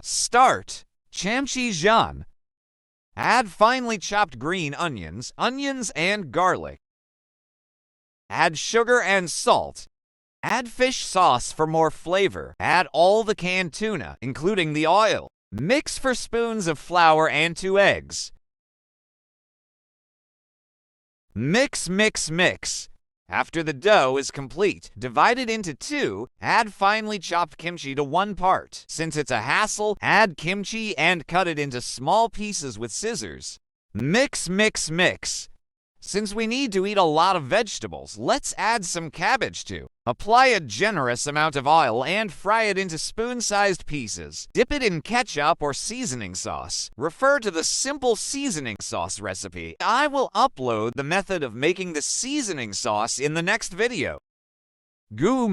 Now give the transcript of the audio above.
Start. Chamchijeon. Add finely chopped green onions, and garlic. Add sugar and salt. Add fish sauce for more flavor. Add all the canned tuna, including the oil. Mix 4 spoons of flour and 2 eggs. Mix. After the dough is complete, divide it into 2. Add finely chopped kimchi to 1 part. Since it's a hassle, add kimchi and cut it into small pieces with scissors. Mix. Since we need to eat a lot of vegetables, let's add some cabbage too. Apply a generous amount of oil and fry it into spoon-sized pieces. Dip it in ketchup or seasoning sauce. Refer to the simple seasoning sauce recipe. I will upload the method of making the seasoning sauce in the next video. Gu